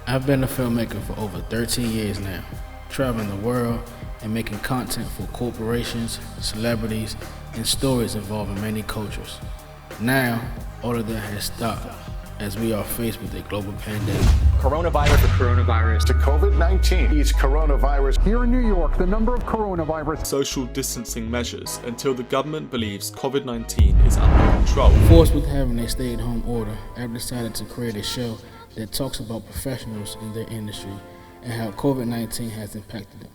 I've been a filmmaker for over 13 years now, traveling the world and making content for corporations, celebrities, and stories involving many cultures. Now, all of that has stopped as we are faced with a global pandemic. Coronavirus. To COVID-19. It's coronavirus. Here in New York, the number of coronavirus social distancing measures until the government believes COVID-19 is under control. Forced with having a stay-at-home order, I've decided to create a show that talks about professionals in their industry and how COVID-19 has impacted them.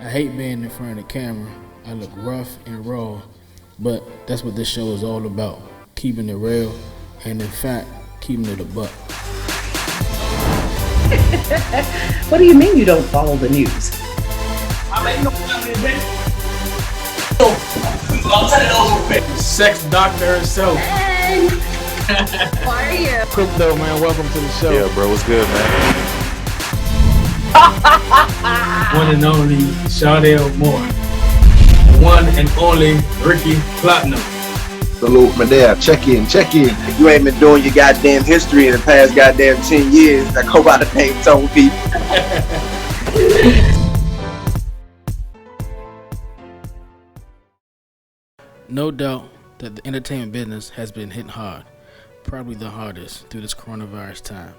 I hate being in front of the camera. I look rough and raw, but that's what this show is all about, keeping it real and, in fact, keeping it a buck. What do you mean you don't follow the news? Sex doctor herself. Hey! How are you? Crypto, man, welcome to the show. Yeah, bro, what's good, man? One and only Chardelle Moore. One and only Ricky Platinum. Salute, my dad. Check in. If you ain't been doing your goddamn history in the past goddamn 10 years, I go by the name Tone people. No doubt that the entertainment business has been hit hard, probably the hardest through this coronavirus time.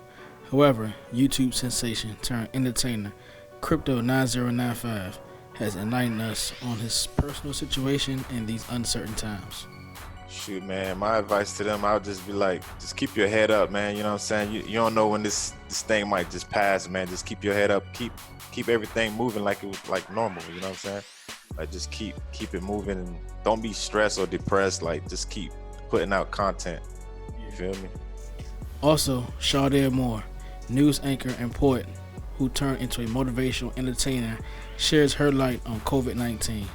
However, YouTube sensation turned entertainer Crypto 9095 has enlightened us on his personal situation in these uncertain times. Shoot, man, my advice to them, I would just be like, just keep your head up, man. You know what I'm saying? You don't know when this thing might just pass, man. Just keep your head up. Keep everything moving like it was like normal. You know what I'm saying? Like, just keep it moving and don't be stressed or depressed. Like, just keep putting out content. You feel me? Also, Chardelle Moore, news anchor and poet who turned into a motivational entertainer, shares her light on COVID-19.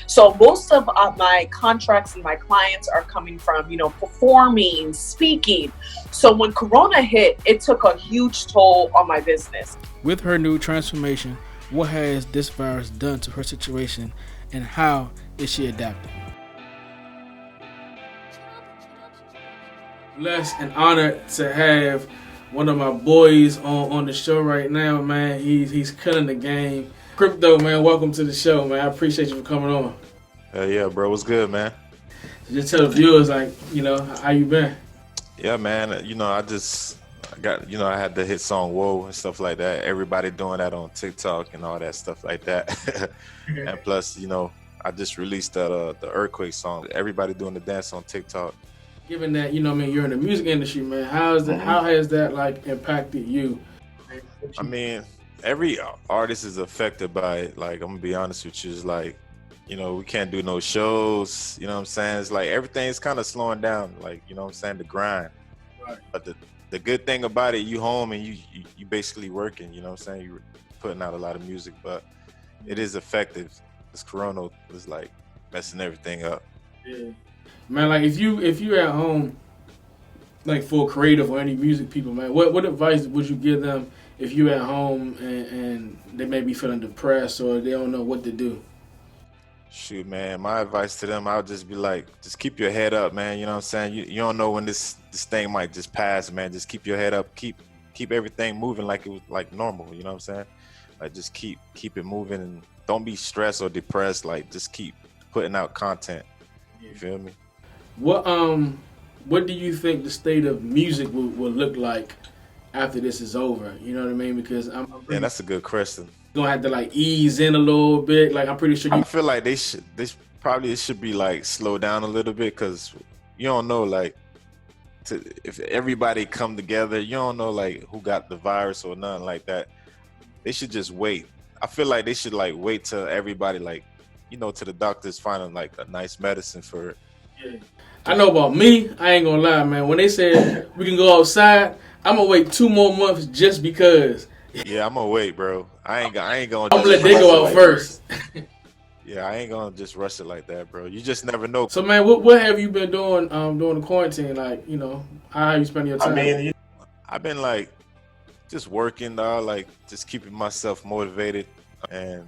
So most of my contracts and my clients are coming from, performing, speaking. So when Corona hit, it took a huge toll on my business. With her new transformation, what has this virus done to her situation and how is she adapting? Blessed and honored to have one of my boys on the show right now, man. He's killing the game. Crypto, man, welcome to the show, man. I appreciate you for coming on. Yeah, bro, what's good, man? Just tell the viewers, how you been? Yeah, man, I had the hit song Whoa and stuff like that. Everybody doing that on TikTok and all that stuff like that. And plus, I just released the Earthquake song. Everybody doing the dance on TikTok. Given that, you're in the music industry, man, how has that impacted you? I mean, every artist is affected by it. Like, I'm gonna be honest with you, it's like, we can't do no shows, you know what I'm saying? It's like everything's kind of slowing down, like, you know what I'm saying, the grind. Right. But the good thing about it, you home and you basically working, you know what I'm saying? You're putting out a lot of music, but it is effective. This Corona was like messing everything up. Yeah. Man, like if you at home, like for creative or any music people, man, what advice would you give them if you at home and they may be feeling depressed or they don't know what to do? Shoot, man, my advice to them, I would just be like, just keep your head up, man. You know what I'm saying? You don't know when this thing might just pass, man. Just keep your head up. Keep everything moving like it was like normal. You know what I'm saying? Like, just keep it moving and don't be stressed or depressed. Like, just keep putting out content. You feel me? What do you think the state of music will look like after this is over? You know what I mean? Because yeah, that's a good question. Gonna have to ease in a little bit. Like, I'm pretty sure I feel like it should be like slow down a little bit, because you don't know if everybody come together, you don't know who got the virus or nothing like that. They should just wait. I feel like they should wait till everybody till the doctors find a nice medicine for it. Yeah. I know about me, I ain't gonna lie, man. When they said we can go outside, I'm gonna wait 2 more months just because. Yeah, I'm gonna wait, bro. I ain't gonna. I'm gonna let they go out first. Yeah, I ain't gonna just rush it like that, bro. You just never know. So, man, what have you been doing during the quarantine? How you spending your time? I mean, I've been just working, just keeping myself motivated, and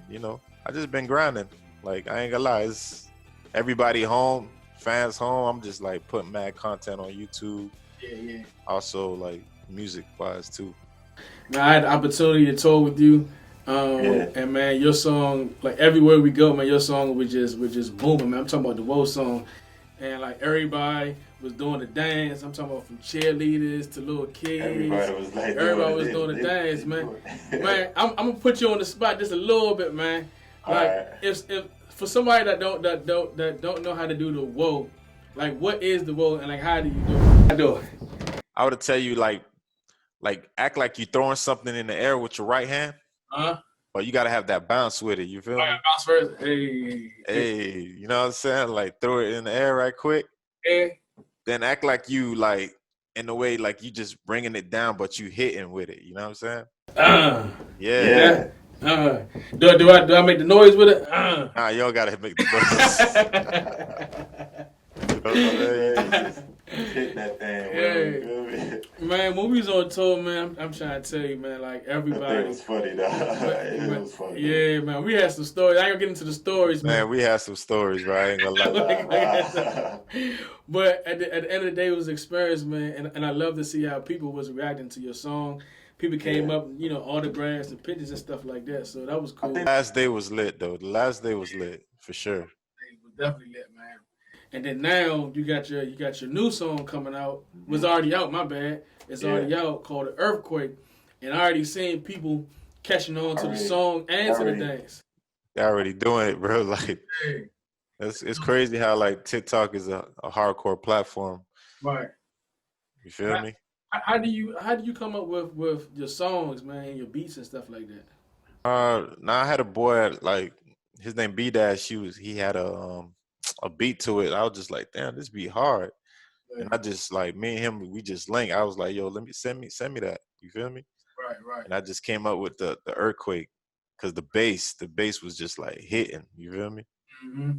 I just been grinding. I ain't gonna lie, it's everybody home. Fans home, I'm just putting mad content on YouTube. Yeah. Also music wise too. Man, I had the opportunity to tour with you. And man, your song, like everywhere we go, man, your song was just booming, man. I'm talking about the Whoa song. And like everybody was doing the dance. I'm talking about from cheerleaders to little kids. Everybody was doing the dance, man. Man, I'm gonna put you on the spot just a little bit, man. Like if for somebody that don't know how to do the Whoa, like what is the Whoa and like how do you do it? I do it. I would tell you like act like you're throwing something in the air with your right hand. But you gotta have that bounce with it. You feel me? Bounce first. Hey, you know what I'm saying? Like throw it in the air right quick. Hey. Then act like you like in a way like you just bringing it down, but you hitting with it. You know what I'm saying? Yeah. Do I make the noise with it? Nah, you don't gotta make the noise. Hit that thing, hey. Man, when we was on tour, man, I'm trying to tell you, man, like everybody. It was funny, though. It was funny. Yeah, man, we had some stories. I ain't gonna get into the stories, man. Man, we had some stories, bro. I ain't gonna lie. But at the end of the day, it was an experience, man, and I love to see how people was reacting to your song. People came up, you know, autographs and pictures and stuff like that. So that was cool. The last day was lit, though. The last day was lit, for sure. It was definitely lit, man. And then now you got your new song coming out. It was already out, my bad. It's already out, called The Earthquake. And I already seen people catching on to the song and to the dance. They're already doing it, bro. Like it's crazy how like TikTok is a hardcore platform. Right. You feel me? How do you come up with your songs, man, your beats and stuff like that? I had a boy like his name B Dash. He had a beat to it. I was just like, damn, this beat hard. Right. And I just like me and him, we just linked. I was like, yo, let me send me that. You feel me? Right. And I just came up with the Earthquake because the bass was just like hitting. You feel me? Mm-hmm.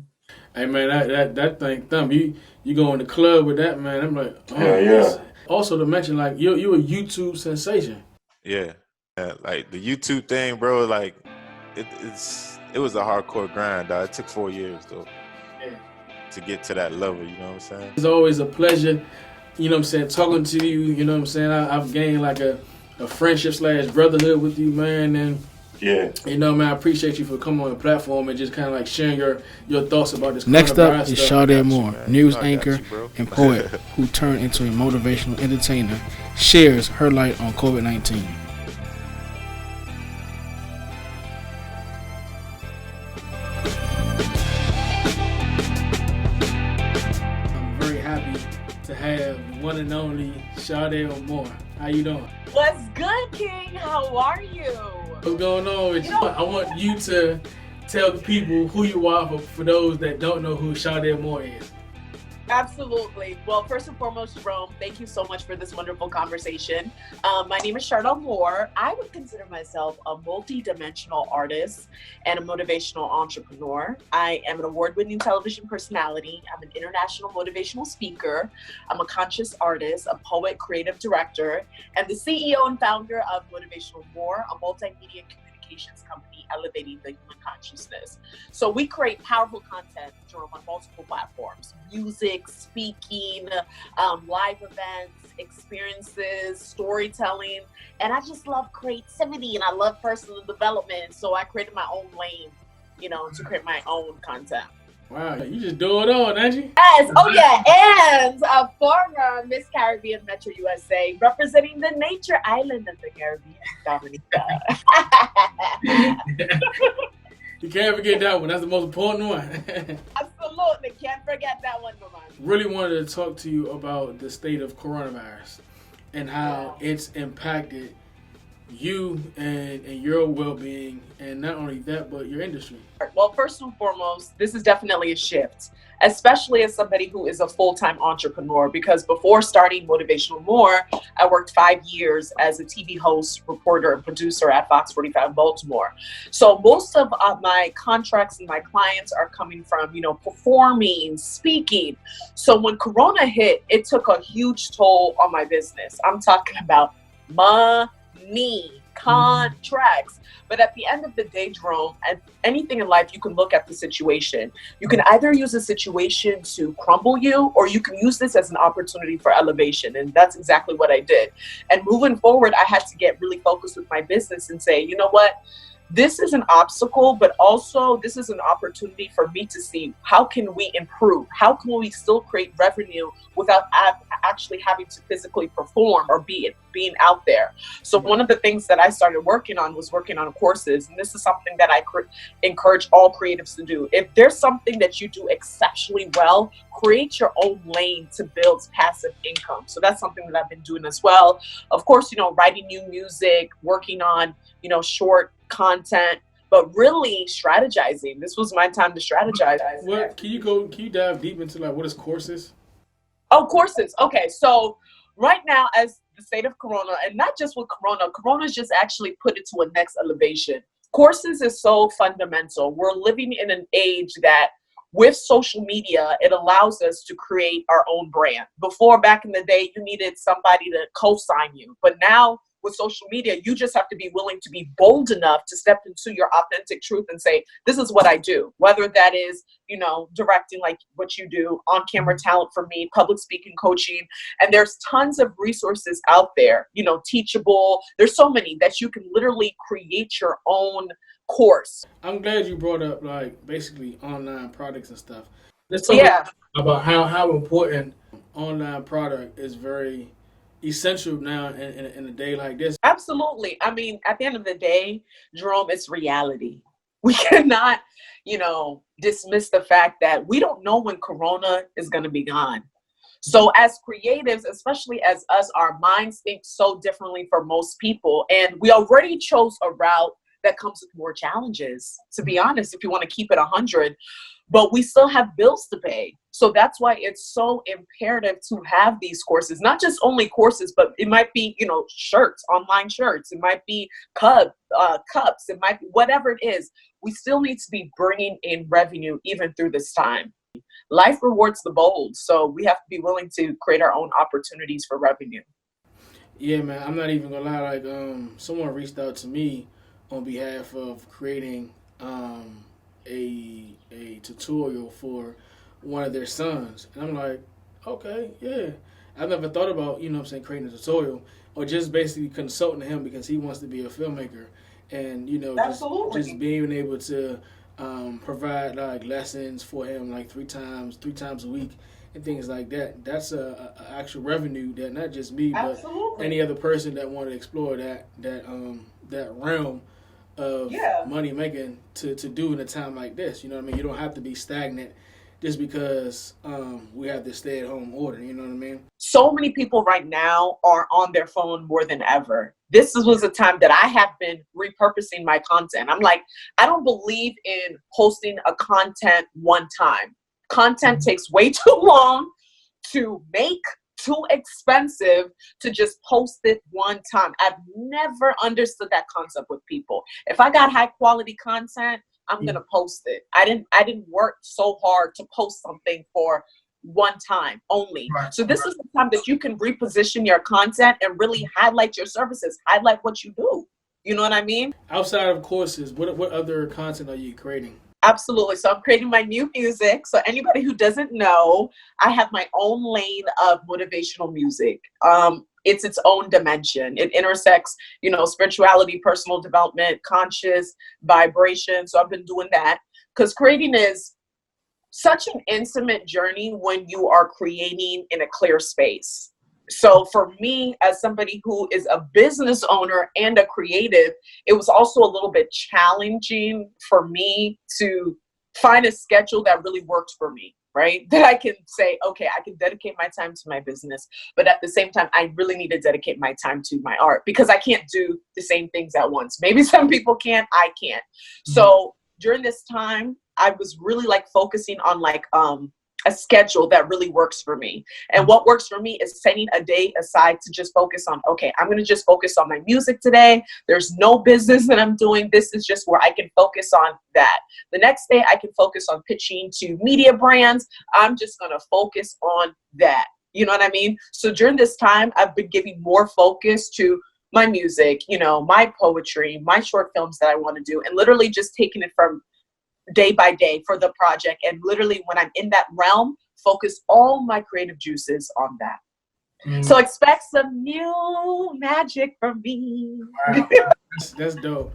Hey man, that thing thumb. You go in the club with that, man. I'm like, yeah. Also to mention, like you a YouTube sensation. Yeah, like the YouTube thing, bro. Like it was a hardcore grind, dog. It took 4 years though. Yeah. To get to that level, you know what I'm saying? It's always a pleasure, you know what I'm saying, talking to you, you know what I'm saying? I've gained like a friendship / brotherhood with you, man, and you know, man, I appreciate you for coming on the platform and just kind of like sharing your thoughts about this. Next up is Chardelle Moore, news anchor and poet who turned into a motivational entertainer, shares her light on COVID-19. To have one and only Chardelle Moore. How you doing? What's good, King? How are you? What's going on with you? I want you to tell the people who you are for those that don't know who Chardelle Moore is. Absolutely. Well, first and foremost, Jerome, thank you so much for this wonderful conversation. My name is Chardelle Moore. I would consider myself a multi-dimensional artist and a motivational entrepreneur. I am an award-winning television personality. I'm an international motivational speaker. I'm a conscious artist, a poet, creative director, and the CEO and founder of Motivational Moore, a multimedia communications company elevating the human consciousness. So we create powerful content, Jerome, on multiple platforms: music, speaking, live events, experiences, storytelling. And I just love creativity and I love personal development. So I created my own lane, you know, to create my own content. Wow, you just do it all, don't you? Yes, oh yeah, and a former Miss Caribbean Metro USA, representing the nature island of the Caribbean, Dominica. You can't forget that one. That's the most important one. Absolutely, can't forget that one, Mama. Really wanted to talk to you about the state of coronavirus and how it's impacted you and your well-being, and not only that, but your industry. Well, first and foremost, this is definitely a shift, especially as somebody who is a full-time entrepreneur, because before starting Motivational Moore, I worked 5 years as a TV host, reporter, and producer at Fox 45 Baltimore. So most of my contracts and my clients are coming from, you know, performing, speaking. So when Corona hit, it took a huge toll on my business. I'm talking about money. contracts. But at the end of the day, Jerome, and anything in life, you can look at the situation. You can either use a situation to crumble you, or you can use this as an opportunity for elevation. And that's exactly what I did. And moving forward, I had to get really focused with my business and say, you know what? This is an obstacle, but also this is an opportunity for me to see how can we improve? How can we still create revenue without actually having to physically perform or being out there? So one of the things that I started working on was working on courses. And this is something that I encourage all creatives to do. If there's something that you do exceptionally well, create your own lane to build passive income. So that's something that I've been doing as well. Of course, writing new music, working on, short content, but really strategizing. This was my time to strategize. What can you dive deep into like what is courses? Oh, courses. Okay. So right now, as the state of Corona, and not just with Corona's just actually put it to a next elevation. Courses is so fundamental. We're living in an age that with social media, it allows us to create our own brand. Before, back in the day, you needed somebody to co-sign you. But now with social media, you just have to be willing to be bold enough to step into your authentic truth and say, this is what I do. Whether that is, directing like what you do, on-camera talent for me, public speaking, coaching. And there's tons of resources out there, Teachable. There's so many that you can literally create your own course. I'm glad you brought up like basically online products and stuff. Let's talk about how important online product is very essential now in a day like this. Absolutely. I mean, at the end of the day, Jerome, it's reality. We cannot, dismiss the fact that we don't know when Corona is going to be gone. So as creatives, especially as us, our minds think so differently for most people. And we already chose a route that comes with more challenges, to be honest, if you want to keep it 100. But we still have bills to pay. So that's why it's so imperative to have these courses, not just only courses, but it might be, shirts, online shirts. It might be cups. It might be whatever it is. We still need to be bringing in revenue even through this time. Life rewards the bold. So we have to be willing to create our own opportunities for revenue. Yeah, man, I'm not even gonna lie. Like, someone reached out to me on behalf of creating a tutorial for one of their sons. And I'm like, okay, yeah. I've never thought about, creating a tutorial or just basically consulting him because he wants to be a filmmaker. And, just being able to provide like lessons for him like three times a week and things like that. That's a actual revenue that not just me, but any other person that want to explore that realm of money making to do in a time like this. You know what I mean? You don't have to be stagnant just because we have this stay-at-home order. You know what I mean? So many people right now are on their phone more than ever. This was a time that I have been repurposing my content. I'm like, I don't believe in posting a content one time. Content takes way too long to make, too expensive to just post it one time. I've never understood that concept with people. If I got high quality content, I'm gonna post it. I didn't work so hard to post something for one time only. Right. So this is the time that you can reposition your content and really highlight your services, highlight what you do. You know what I mean? Outside of courses, what other content are you creating? Absolutely. So I'm creating my new music. So anybody who doesn't know, I have my own lane of motivational music. It's its own dimension. It intersects, spirituality, personal development, conscious vibration. So I've been doing that because creating is such an intimate journey when you are creating in a clear space. So for me, as somebody who is a business owner and a creative, it was also a little bit challenging for me to find a schedule that really works for me, right? That I can say, okay, I can dedicate my time to my business, but at the same time, I really need to dedicate my time to my art because I can't do the same things at once. Maybe some people can, I can't. Mm-hmm. So during this time, I was really focusing on a schedule that really works for me. And what works for me is setting a day aside to just focus on, okay, I'm going to just focus on my music today. There's no business that I'm doing. This is just where I can focus on that. The next day I can focus on pitching to media brands. I'm just going to focus on that. You know what I mean? So during this time, I've been giving more focus to my music, my poetry, my short films that I want to do, and literally just taking it from day by day for the project. And literally when I'm in that realm, focus all my creative juices on that. So expect some new magic from me. Wow. That's dope.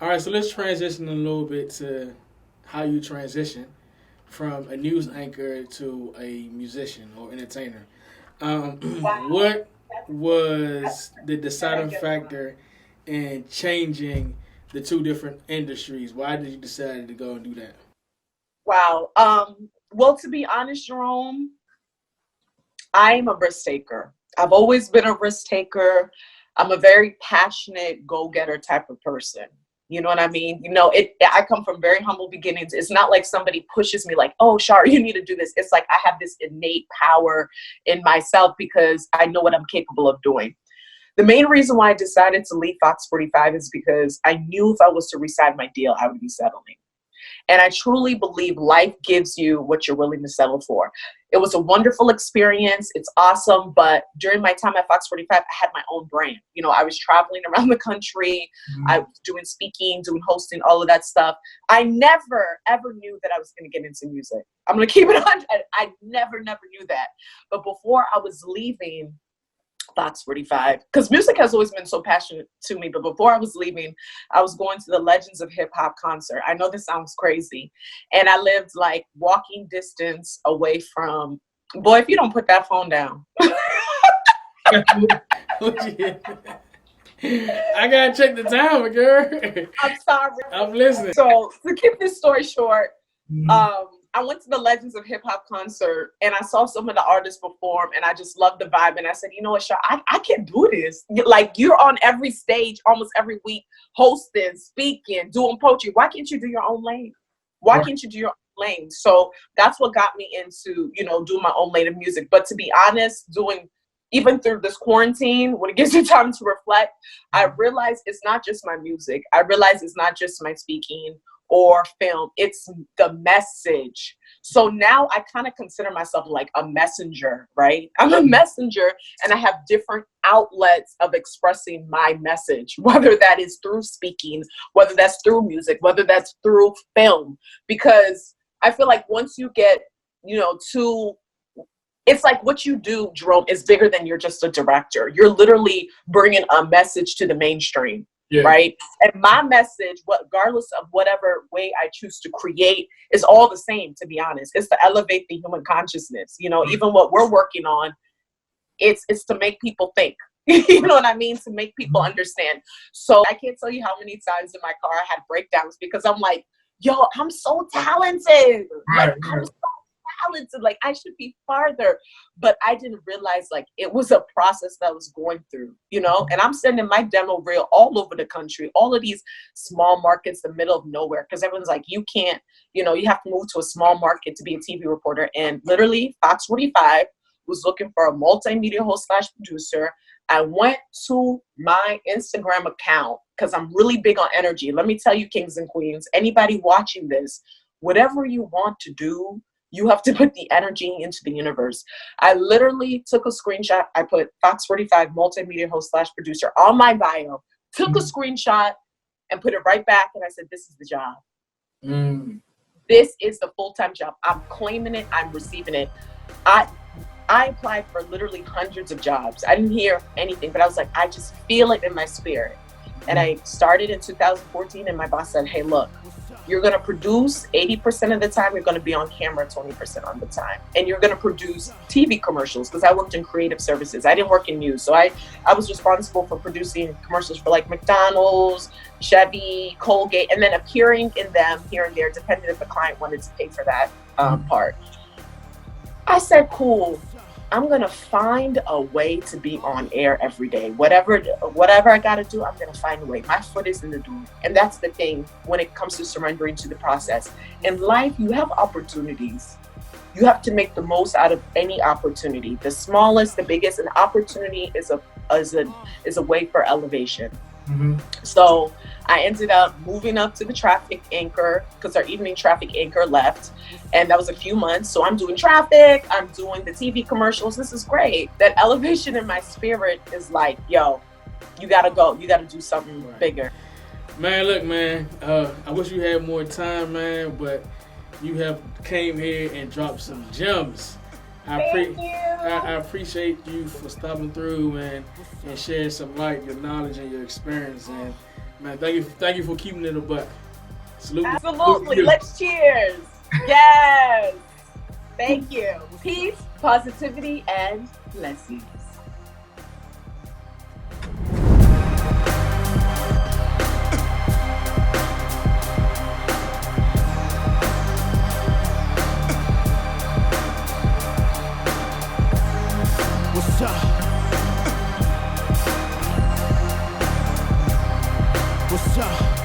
All right, so let's transition a little bit to how you transition from a news anchor to a musician or entertainer. What was the deciding factor in changing the two different industries? Why did you decide to go and do that? Wow. Well, to be honest, Jerome, I'm a risk taker. I've always been a risk taker. I'm a very passionate go-getter type of person. You know what I mean? I come from very humble beginnings. It's not like somebody pushes me like, oh, Char, you need to do this. It's like I have this innate power in myself because I know what I'm capable of doing. The main reason why I decided to leave Fox 45 is because I knew if I was to re-sign my deal, I would be settling. And I truly believe life gives you what you're willing to settle for. It was a wonderful experience. It's awesome. But during my time at Fox 45, I had my own brand. I was traveling around the country. I was doing speaking, doing hosting, all of that stuff. I never, ever knew that I was going to get into music. I'm going to keep it on. I never knew that. But before I was leaving Fox 45, because music has always been so passionate to me, but before I was leaving, I was going to the Legends of Hip Hop concert. I know this sounds crazy, and I lived like walking distance away from, boy, if you don't put that phone down. I gotta check the time, girl. I'm sorry. I'm listening. So to keep this story short, I went to the Legends of Hip Hop concert and I saw some of the artists perform and I just loved the vibe. And I said, you know what, Char, I can do this. Like, you're on every stage almost every week, hosting, speaking, doing poetry. Why can't you do your own lane? Why can't you do your own lane? So that's what got me into, doing my own lane of music. But to be honest, even through this quarantine, when it gives you time to reflect, I realized it's not just my music. I realized it's not just my speaking or film, it's the message. So now I kind of consider myself like a messenger, right? I'm a messenger and I have different outlets of expressing my message, whether that is through speaking, whether that's through music, whether that's through film, because I feel like once you get, it's like what you do, Jerome, is bigger than you're just a director. You're literally bringing a message to the mainstream. Yeah. Right. And my message, regardless of whatever way I choose to create, is all the same, to be honest. It's to elevate the human consciousness. Even what we're working on, it's to make people think. You know what I mean? To make people understand. So I can't tell you how many times in my car I had breakdowns because I'm like, yo, I'm so talented. Like, I'm so talented. Like, I should be farther. But I didn't realize, like, it was a process that I was going through, and I'm sending my demo reel all over the country, all of these small markets, the middle of nowhere, because everyone's like, you can't, you have to move to a small market to be a TV reporter. And literally Fox 45 was looking for a multimedia host / producer. I went to my Instagram account because I'm really big on energy. Let me tell you, kings and queens, anybody watching this, whatever you want to do, you have to put the energy into the universe. I literally took a screenshot. I put Fox 45 multimedia host / producer on my bio, took a screenshot and put it right back. And I said, this is the job. This is the full-time job. I'm claiming it. I'm receiving it. I applied for literally hundreds of jobs. I didn't hear anything, but I was like, I just feel it in my spirit. And I started in 2014 and my boss said, hey, look, you're going to produce 80% of the time. You're going to be on camera 20% of the time. And you're going to produce TV commercials because I worked in creative services. I didn't work in news. So I was responsible for producing commercials for like McDonald's, Chevy, Colgate, and then appearing in them here and there, depending if the client wanted to pay for that part. I said, cool. I'm going to find a way to be on air every day. Whatever I got to do, I'm going to find a way. My foot is in the door. And that's the thing when it comes to surrendering to the process. In life, you have opportunities. You have to make the most out of any opportunity. The smallest, the biggest, an opportunity is a way for elevation. So I ended up moving up to the traffic anchor because our evening traffic anchor left. And that was a few months. So I'm doing traffic. I'm doing the TV commercials. This is great. That elevation in my spirit is like, yo, you gotta go. You gotta do something bigger. Man, look, man. I wish you had more time, man, but you have came here and dropped some gems. I appreciate you for stopping through, man, and sharing some light, your knowledge and your experience, and man, thank you for keeping it a buck. Salute. Absolutely. Let's cheers. Yes. Thank you. Peace, positivity, and blessings. What's up? What's up?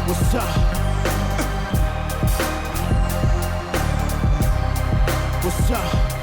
What's up? What's up?